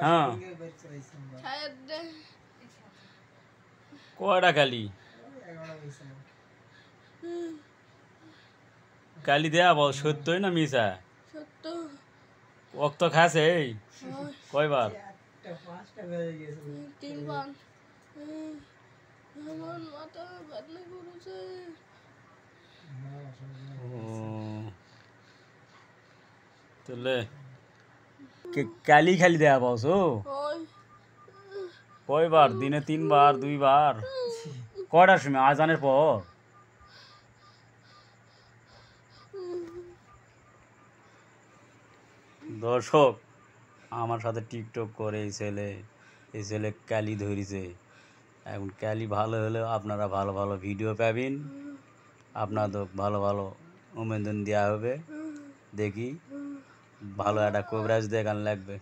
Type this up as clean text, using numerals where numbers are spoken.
হ্যাঁ কয়টা কালি কালি দেয়া বল সত্যই না মিছা রক্ত খাসে কয়বার তাহলে কালি খালি দেয়া পাওছো কয়বার দিনে 3 বার 2 বার কয়টার সময় আজানের পর দর্শক আমার সাথে টিকটক করে এই ছেলে কালি ধরেছে এখন কালি ভালো হলেও আপনারা ভালো ভালো ভিডিও পাবেন আপনাদের ভালো ভালো অনুমোদন দেওয়া হবে দেখি ভালো একটা কভারেজ দেখান লাগবে